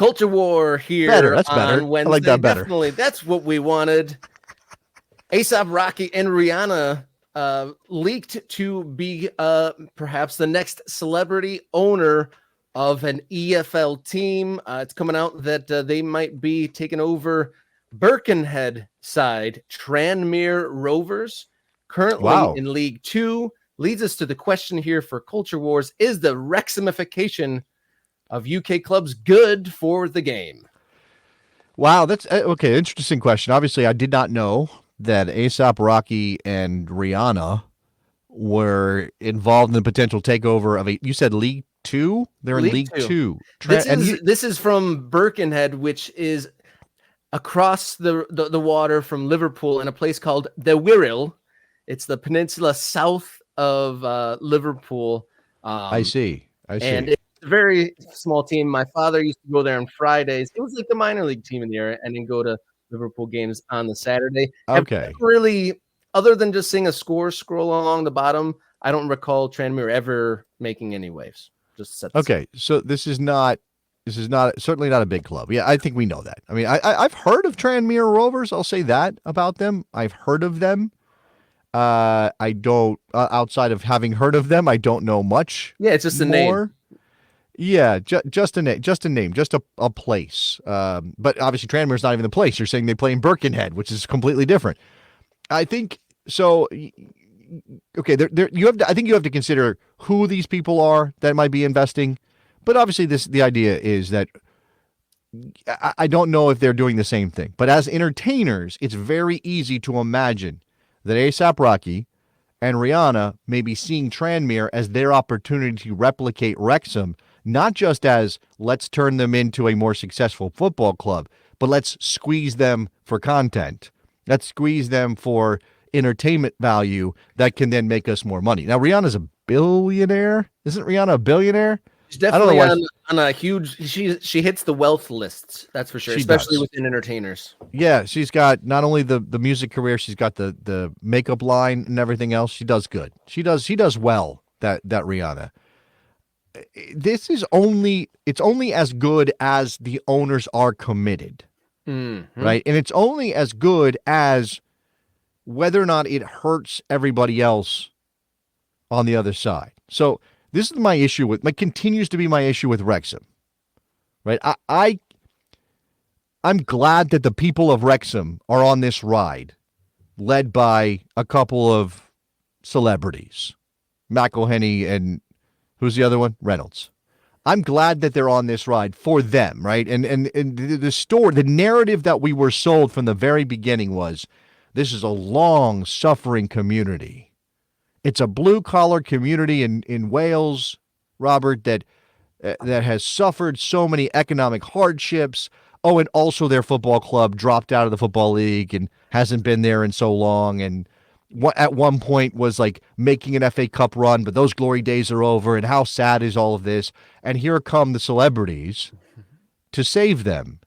Culture War here That's better. on Wednesday. I like that better. Definitely, that's what we wanted. SAP Rocky and Rhianna leaked to be perhaps the next celebrity owner of an EFL team. It's coming out that they might be taking over Birkenhead side, Tranmere Rovers, currently in League Two. Leads us to the question here for Culture Wars: is the Wrexhamification of UK clubs good for the game? Wow, that's okay. Interesting question. Obviously, I did not know that ASAP Rocky and Rhianna were involved in the potential takeover of you said League Two? They're in League Two. This is from Birkenhead, which is across the water from Liverpool in a place called the Wirral. It's the peninsula south of Liverpool. I see. And it's a very small team. My father used to go there on Fridays. It was like the minor league team in the area, and then go to Liverpool games on the Saturday. Okay. Really, other than just seeing a score scroll along the bottom, I don't recall Tranmere ever making any waves. Just set okay. So this is certainly not a big club. Yeah, I think we know that. I mean, I've heard of Tranmere Rovers. I'll say that about them. I've heard of them. I don't outside of having heard of them, I don't know much. Yeah, it's just a name. Yeah, just a name, just a place. But obviously, Tranmere's not even the place. You're saying they play in Birkenhead, which is completely different. I think so. Okay, I think you have to consider who these people are that might be investing. But obviously, the idea is that I don't know if they're doing the same thing. But as entertainers, it's very easy to imagine that ASAP Rocky and Rhianna may be seeing Tranmere as their opportunity to replicate Wrexham, not just as let's turn them into a more successful football club, but let's squeeze them for content. Let's squeeze them for entertainment value that can then make us more money. Now, Rihanna's a billionaire. Isn't Rhianna a billionaire? She's definitely on a huge. She hits the wealth lists. That's for sure, especially within entertainers. Yeah, she's got not only the music career, she's got the makeup line and everything else. She does good. She does well. That Rhianna. It's only as good as the owners are committed, right? And it's only as good as whether or not it hurts everybody else on the other side. So. This is my issue continues to be my issue with Wrexham, right? I'm glad that the people of Wrexham are on this ride, led by a couple of celebrities, McElhenney and who's the other one? Reynolds. I'm glad that they're on this ride for them, right? And the story, the narrative that we were sold from the very beginning was, this is a long suffering community. It's a blue-collar community in Wales, Robert, that has suffered so many economic hardships. Oh, and also their football club dropped out of the Football League and hasn't been there in so long. And at one point was like making an FA Cup run, but those glory days are over. And how sad is all of this? And here come the celebrities to save them,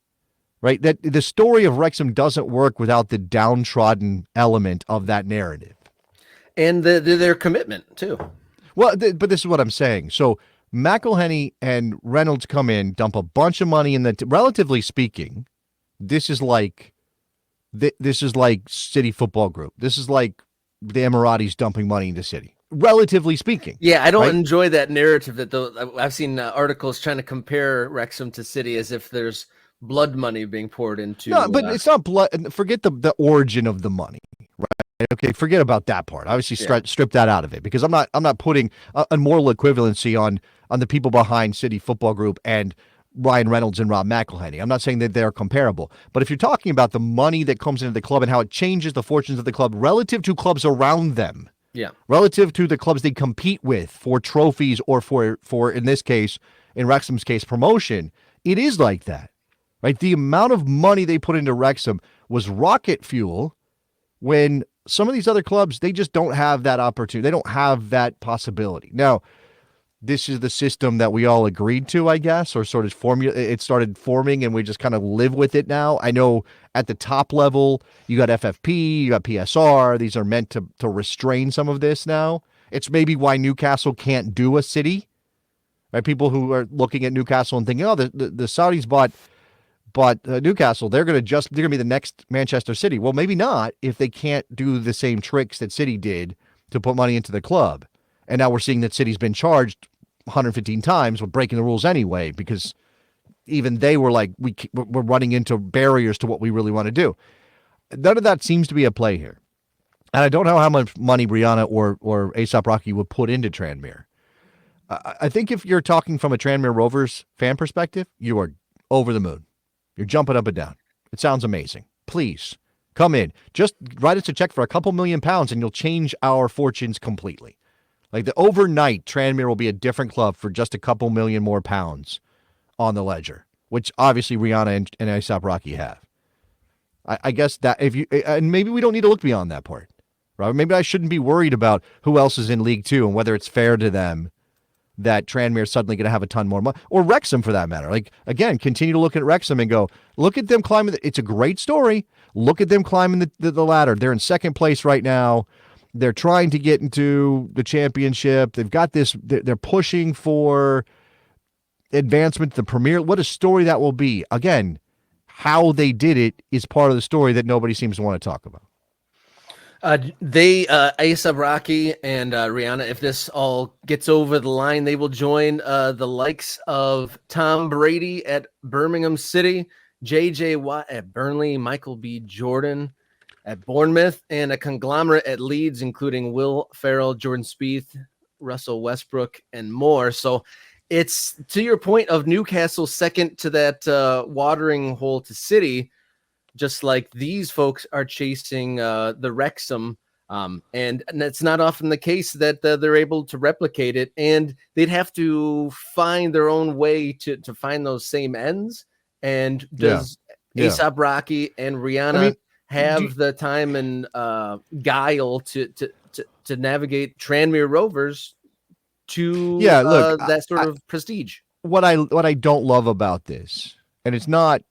right? That the story of Wrexham doesn't work without the downtrodden element of that narrative. And their commitment, too. Well, but this is what I'm saying. So McElhenney and Reynolds come in, dump a bunch of money in the relatively speaking, this is like City Football Group. This is like the Emiratis dumping money into City. Relatively speaking. Yeah, I don't enjoy that narrative that I've seen articles trying to compare Wrexham to City as if there's blood money being poured into. No, but it's not blood. Forget the origin of the money, right? Okay, forget about that part. Obviously, strip that out of it, because I'm not putting a moral equivalency on the people behind City Football Group and Ryan Reynolds and Rob McElhenney. I'm not saying that they're comparable, but if you're talking about the money that comes into the club and how it changes the fortunes of the club relative to clubs around them, relative to the clubs they compete with for trophies or for in this case, in Wrexham's case, promotion, it is like that, right? The amount of money they put into Wrexham was rocket fuel when some of these other clubs, they just don't have that opportunity. They don't have that possibility. Now, this is the system that we all agreed to, I guess, or sort of it started forming and we just kind of live with it now. I know at the top level, you got FFP, you got PSR. These are meant to restrain some of this now. It's maybe why Newcastle can't do a City, right? People who are looking at Newcastle and thinking, oh, the Saudis bought Newcastle. They're going to be the next Manchester City. Well, maybe not if they can't do the same tricks that City did to put money into the club. And now we're seeing that City's been charged 115 times with breaking the rules anyway, because even they were like, we're running into barriers to what we really want to do. None of that seems to be at play here. And I don't know how much money Rhianna or ASAP Rocky would put into Tranmere. I think if you're talking from a Tranmere Rovers fan perspective, you are over the moon. You're jumping up and down. It sounds amazing. Please come in. Just write us a check for a couple £1,000,000 and you'll change our fortunes completely. Like the overnight, Tranmere will be a different club for just a couple million more pounds on the ledger, which obviously Rhianna and ASAP Rocky have. I guess that and maybe we don't need to look beyond that part, right? Maybe I shouldn't be worried about who else is in League Two and whether it's fair to them that Tranmere is suddenly going to have a ton more money, or Wrexham for that matter. Like, again, continue to look at Wrexham and go, look at them climbing. It's a great story. Look at them climbing the ladder. They're in second place right now. They're trying to get into the championship. They've got this. They're pushing for advancement to the Premier. What a story that will be. Again, how they did it is part of the story that nobody seems to want to talk about. A$AP Rocky and Rhianna, if this all gets over the line, they will join the likes of Tom Brady at Birmingham City, J.J. Watt at Burnley, Michael B. Jordan at Bournemouth, and a conglomerate at Leeds, including Will Ferrell, Jordan Spieth, Russell Westbrook, and more. So it's to your point of Newcastle second to that watering hole to City, just like these folks are chasing the Wrexham. And it's not often the case that they're able to replicate it, and they'd have to find their own way to find those same ends. And does A$AP Rocky and Rhianna have the time and guile to navigate Tranmere Rovers to that sort of prestige? What I don't love about this, and it's not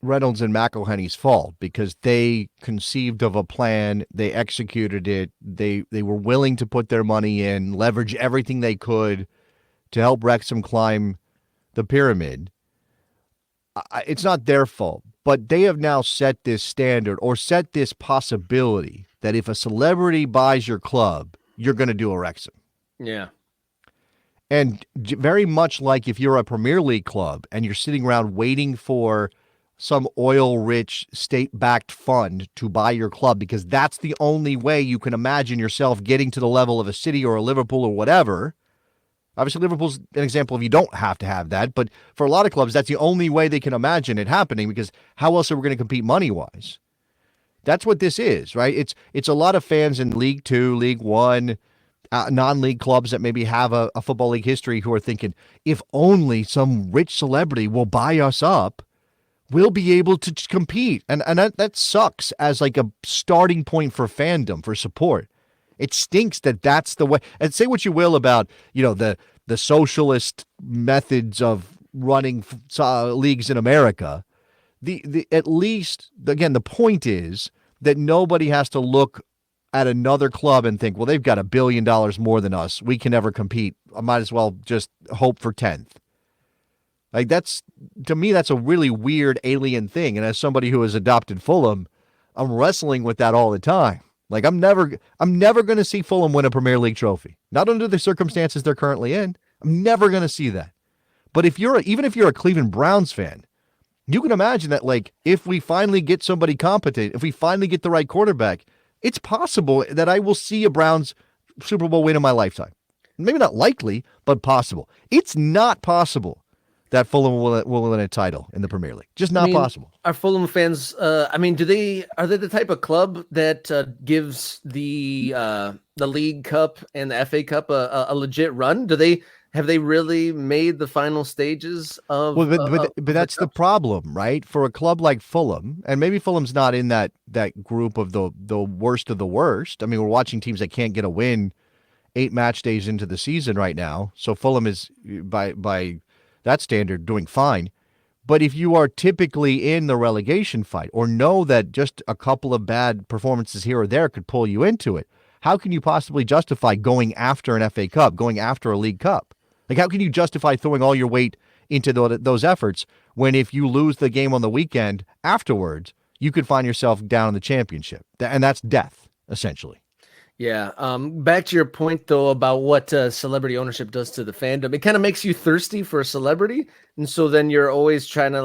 Reynolds and McElhenney's fault, because they conceived of a plan, they executed it, they were willing to put their money in, leverage everything they could to help Wrexham climb the pyramid. It's not their fault, but they have now set this standard, or set this possibility, that if a celebrity buys your club, you're going to do a Wrexham. Yeah. And very much like if you're a Premier League club and you're sitting around waiting for some oil-rich, state-backed fund to buy your club, because that's the only way you can imagine yourself getting to the level of a City or a Liverpool or whatever. Obviously, Liverpool's an example of you don't have to have that, but for a lot of clubs, that's the only way they can imagine it happening, because how else are we going to compete money-wise? That's what this is, right? It's a lot of fans in League Two, League One, non-league clubs that maybe have a football league history who are thinking, if only some rich celebrity will buy us up, we'll be able to compete. And that sucks as like a starting point for fandom, for support. It stinks that that's the way. And say what you will about, the socialist methods of running leagues in America. At least, again, the point is that nobody has to look at another club and think, well, they've got $1 billion more than us. We can never compete. I might as well just hope for 10th. Like, to me, that's a really weird alien thing. And as somebody who has adopted Fulham, I'm wrestling with that all the time. Like, I'm never going to see Fulham win a Premier League trophy. Not under the circumstances they're currently in. I'm never going to see that. But even if you're a Cleveland Browns fan, you can imagine that, like, if we finally get somebody competent, if we finally get the right quarterback, it's possible that I will see a Browns Super Bowl win in my lifetime. Maybe not likely, but possible. It's not possible that Fulham will win a title in the Premier League. Just not possible. Are Fulham fans, are they the type of club that gives the League Cup and the FA Cup a legit run? Have they really made the final stages of? But that's the problem, right? For a club like Fulham, and maybe Fulham's not in that group of the worst of the worst. I mean, we're watching teams that can't get a win 8 match days into the season right now. So Fulham is by that standard doing fine. But if you are typically in the relegation fight, or know that just a couple of bad performances here or there could pull you into it, how can you possibly justify going after an FA Cup, going after a League Cup? Like, how can you justify throwing all your weight into those efforts when if you lose the game on the weekend afterwards, you could find yourself down in the championship? And that's death, essentially. Yeah. Back to your point though about what celebrity ownership does to the fandom. It kind of makes you thirsty for a celebrity, and so then you're always trying to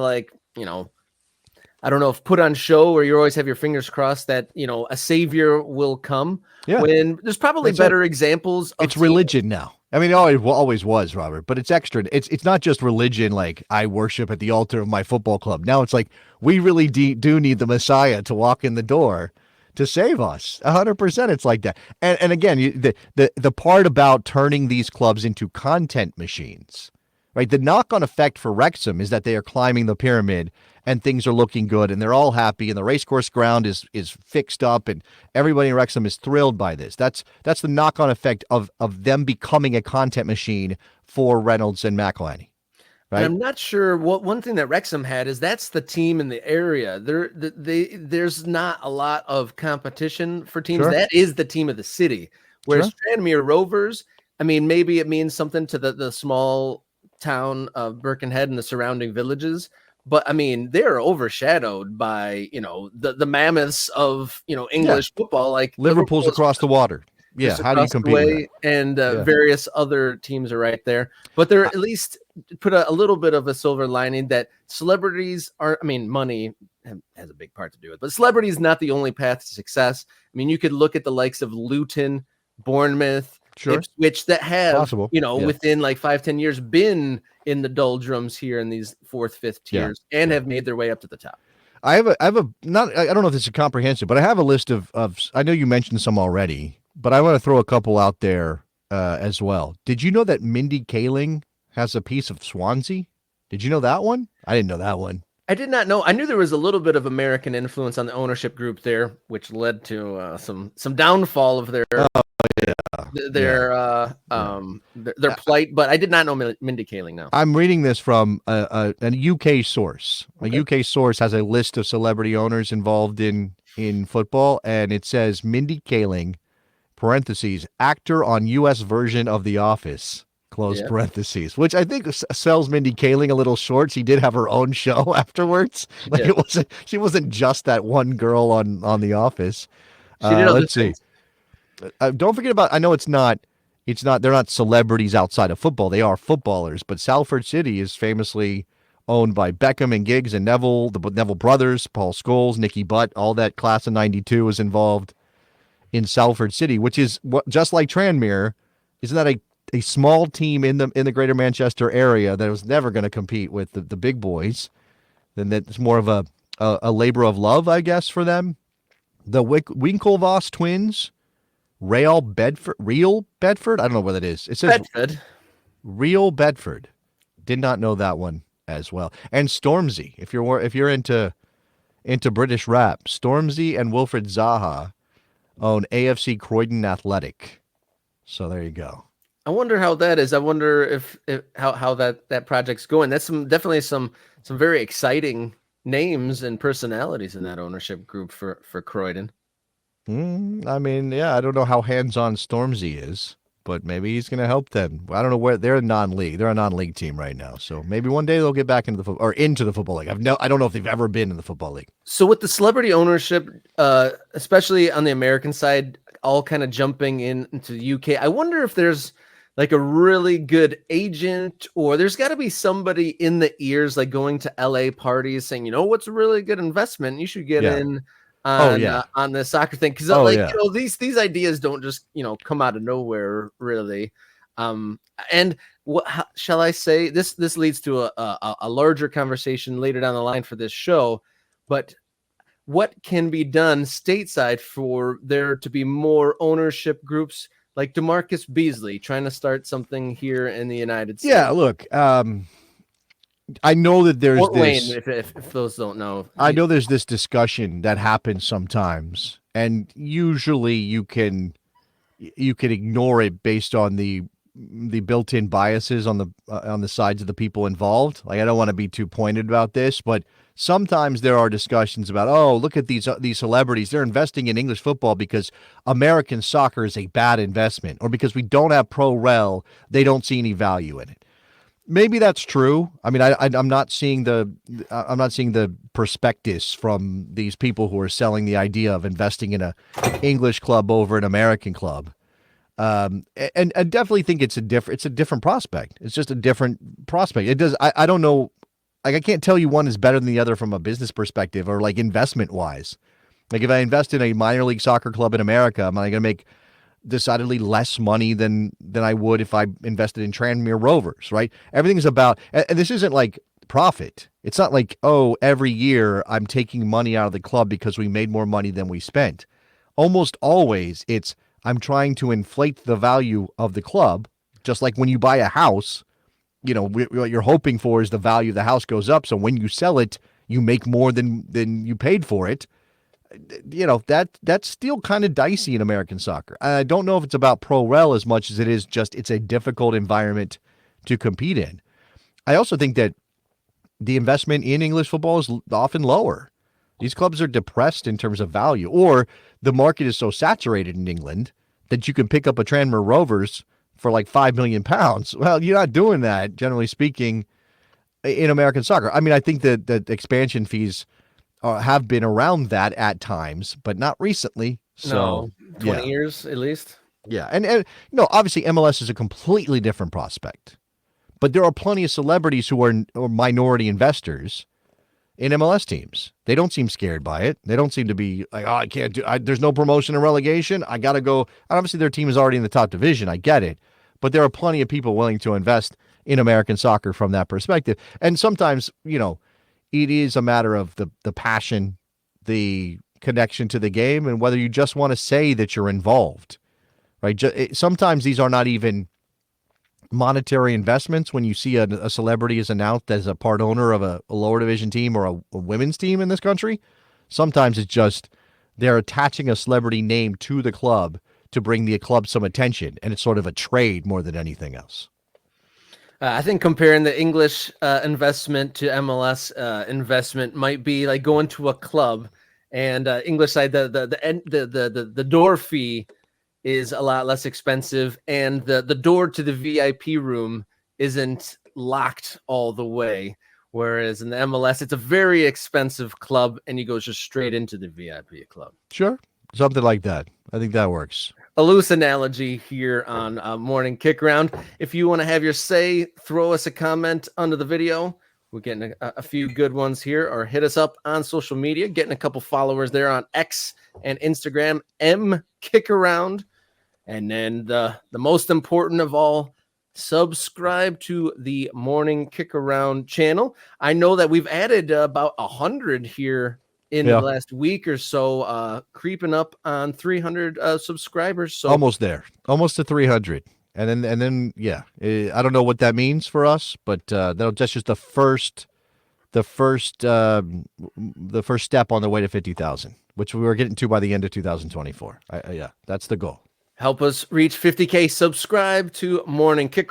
I don't know if put on show, or you always have your fingers crossed that a savior will come. Yeah. When there's probably better examples of it's religion now. I mean, it always was, Robert, but it's extra. It's not just religion like I worship at the altar of my football club. Now it's like we really do need the Messiah to walk in the door to save us. 100%. It's like that. And again, the part about turning these clubs into content machines, right? The knock-on effect for Wrexham is that they are climbing the pyramid and things are looking good and they're all happy and the racecourse ground is fixed up and everybody in Wrexham is thrilled by this. That's the knock-on effect of them becoming a content machine for Reynolds and McElhenney. Right? And I'm not sure what one thing that Wrexham had is that's the team in the area. There's not a lot of competition for teams. Sure. That is the team of the city. Whereas Tranmere Rovers, I mean, maybe it means something to the small town of Birkenhead and the surrounding villages. But I mean, they're overshadowed by, the mammoths of, English football, like Liverpool's across the water. Yeah. How do you compete with that? And various other teams are right there. But they're at least put a little bit of a silver lining that celebrities are, I mean, money has a big part to do with it, but celebrity is not the only path to success. I mean, you could look at the likes of Luton, Bournemouth, Ipswich that have, within like 5-10 years been in the doldrums here in these 4th, 5th tiers and have made their way up to the top. I have a not, I don't know if this is comprehensive, but I have a list of I know you mentioned some already, but I want to throw a couple out there as well. Did you know that Mindy Kaling has a piece of Swansea? Did you know that one? I didn't know that one. I did not know. I knew there was a little bit of American influence on the ownership group there, which led to some downfall of their plight. But I did not know Mindy Kaling. Now I'm reading this from a UK source. A UK source has a list of celebrity owners involved in football, and it says Mindy Kaling, parentheses, actor on U.S. version of The Office, close parentheses, which I think sells Mindy Kaling a little short. She did have her own show afterwards. Like she wasn't just that one girl on The Office. She did let's see. Don't forget about, I know they're not celebrities outside of football. They are footballers, but Salford City is famously owned by Beckham and Giggs and Neville, the Neville brothers, Paul Scholes, Nicky Butt, all that class of 92 is involved in Salford City, which is just like Tranmere. Isn't that a small team in the greater Manchester area that was never going to compete with the big boys? Then that's more of a labor of love, I guess, for them. The Winklevoss twins, Real Bedford. I don't know what it is. It says Bedford. Real Bedford. Did not know that one as well. And Stormzy, if you're into British rap, Stormzy and Wilfred Zaha own AFC Croydon Athletic. So there you go. I wonder how that is. I wonder if how that project's going. That's definitely some very exciting names and personalities in that ownership group for Croydon. I mean, I don't know how hands-on Stormzy is, but maybe he's going to help them. I don't know where they're non-league. They're a non-league team right now, so maybe one day they'll get back into the football league. I don't know if they've ever been in the football league. So with the celebrity ownership, especially on the American side, all kind of jumping into the UK, I wonder if there's like a really good agent, or there's got to be somebody in the ears, like going to LA parties saying, what's a really good investment? You should get in on the soccer thing. Cause these ideas don't just, come out of nowhere really. And what shall I say? This leads to a larger conversation later down the line for this show, but what can be done stateside for there to be more ownership groups like DeMarcus Beasley trying to start something here in the United States? Yeah, look, I know that there's Fort this. Wayne, if those don't know, I know there's this discussion that happens sometimes, and usually you can ignore it based on the the built-in biases on the sides of the people involved. Like, I don't want to be too pointed about this, but sometimes there are discussions about, oh, look at these celebrities. They're investing in English football because American soccer is a bad investment, or because we don't have pro rel, they don't see any value in it. Maybe that's true. I mean, I'm not seeing the prospectus from these people who are selling the idea of investing in a English club over an American club. And I definitely think it's a different prospect. It's just a different prospect. It does. I don't know. Like, I can't tell you one is better than the other from a business perspective or like investment wise. Like, if I invest in a minor league soccer club in America, am I going to make decidedly less money than I would if I invested in Tranmere Rovers, right? Everything's about, and this isn't like profit. It's not like, oh, every year I'm taking money out of the club because we made more money than we spent. Almost always it's, I'm trying to inflate the value of the club, just like when you buy a house. What you're hoping for is the value of the house goes up. So when you sell it, you make more than you paid for it. That's still kind of dicey in American soccer. I don't know if it's about pro rel as much as it is just it's a difficult environment to compete in. I also think that the investment in English football is often lower. These clubs are depressed in terms of value, or the market is so saturated in England that you can pick up a Tranmere Rovers for like £5 million. Well, you're not doing that, generally speaking, in American soccer. I mean, I think that the expansion fees have been around that at times, but not recently. So, no, 20 years at least. Yeah. And obviously MLS is a completely different prospect, but there are plenty of celebrities who are minority investors in MLS teams. They don't seem scared by it. They don't seem to be like, oh, I can't do, there's no promotion and relegation. I got to go. Obviously, their team is already in the top division. I get it. But there are plenty of people willing to invest in American soccer from that perspective. And sometimes, it is a matter of the passion, the connection to the game, and whether you just want to say that you're involved, right? Sometimes these are not even monetary investments. When you see a celebrity is announced as a part owner of a lower division team or a women's team in this country, sometimes it's just they're attaching a celebrity name to the club to bring the club some attention, and it's sort of a trade more than anything else. I think comparing the English investment to MLS investment might be like going to a club, and English side the door fee is a lot less expensive, and the door to the VIP room isn't locked all the way. Whereas in the MLS, it's a very expensive club, and you go just straight into the VIP club. Sure, something like that. I think that works. A loose analogy here on Morning Kick Around. If you want to have your say, throw us a comment under the video. We're getting a few good ones here, or hit us up on social media. Getting a couple followers there on X and Instagram, MKickaround. And then the most important of all, subscribe to the Morning Kick Around channel. I know that we've added about 100 here in the last week or so, creeping up on 300 subscribers. So almost there, almost to 300. And then, I don't know what that means for us, but that's just the first step on the way to 50,000, which we were getting to by the end of 2024. That's the goal. Help us reach 50K. Subscribe to Morning Kick